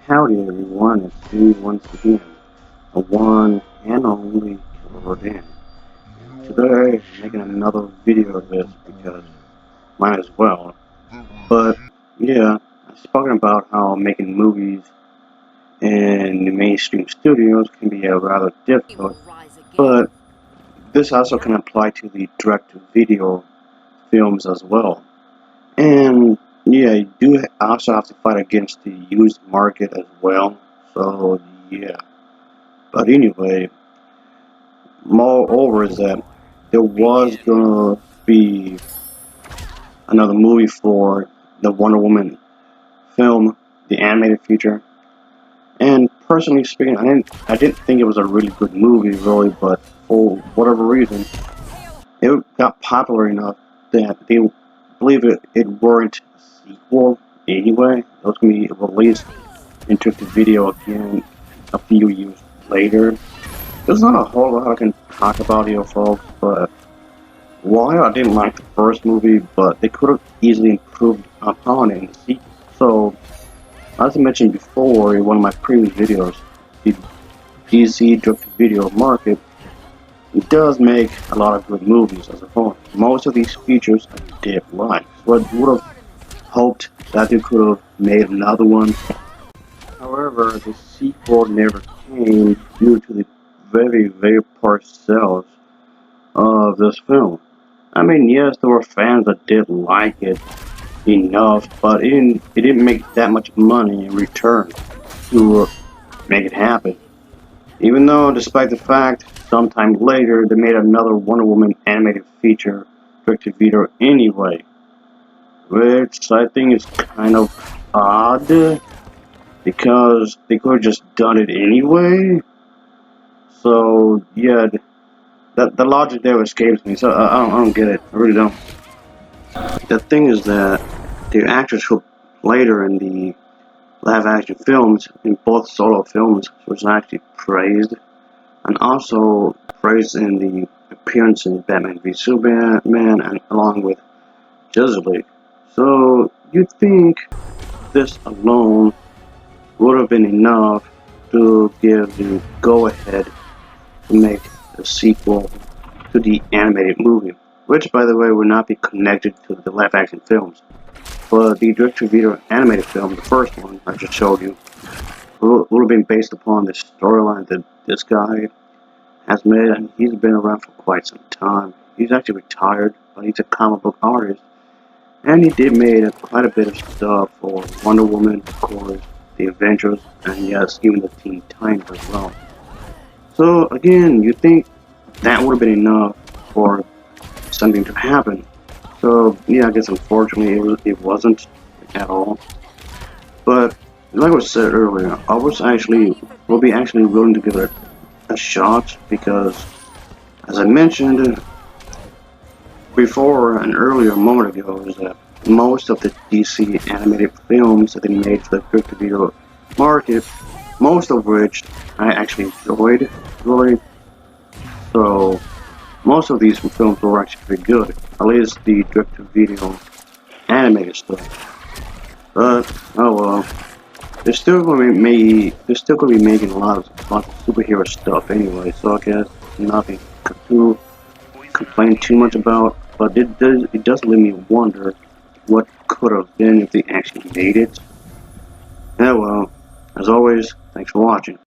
Howdy everyone, it's me once again, the one and only Killer Dan. Today I'm making another video of this because might as well. But yeah, I've spoken about how making movies in the mainstream studios can be rather difficult, but this also can apply to the direct-to-video films as well. And yeah, you do also have to fight against the used market as well. So yeah. But anyway, moreover is that there was gonna be another movie for the Wonder Woman film, the animated feature. And personally speaking, I didn't think it was a really good movie really, but for whatever reason, it got popular enough that they believe it weren't a sequel anyway. It was gonna be released into the video again a few years later. There's not a whole lot I can talk about here, folks, but while I didn't like the first movie, but they could have easily improved upon it in the sequel. So, as I mentioned before in one of my previous videos, the DC direct-to-video market does make a lot of good movies as a whole. Most of these features I did like, so I would have hoped that they could have made another one. However, the sequel never came due to the very poor sales of this film. I mean, yes, there were fans that did like it enough, but it didn't make that much money in return to make it happen. Even though, despite the fact, sometime later they made another Wonder Woman animated feature direct-to-video anyway, which I think is kind of odd because they could have just done it anyway. So yeah, the logic there escapes me. So I don't get it. I really don't. The thing is that the actress who played her in the live action films, in both solo films, was actually praised, and also praised in the appearance in Batman v Superman, and along with Justice League. So you'd think this alone would have been enough to give the go-ahead to make a sequel to the animated movie, which, by the way, would not be connected to the live-action films. But the direct-to-video animated film, the first one I just showed you, would have been based upon the storyline that this guy has made, and he's been around for quite some time. He's actually retired, but he's a comic book artist, and he did made quite a bit of stuff for Wonder Woman, of course, the Avengers, and yes, even the Teen Titans as well. So again, you think that would have been enough for something to happen. So yeah, I guess unfortunately it wasn't at all. But like I said earlier, I will be actually willing to give it a shot because, as I mentioned before and earlier a moment ago, is that most of the DC animated films that they made for the direct-to-video market, most of which I actually enjoyed, really. So most of these films were actually pretty good, at least the direct-to-video animated stuff. But oh well, they're still gonna be making a lot of superhero stuff anyway. So I guess nothing to complain too much about. But it does leave me wonder what could have been if they actually made it. Yeah well, as always, thanks for watching.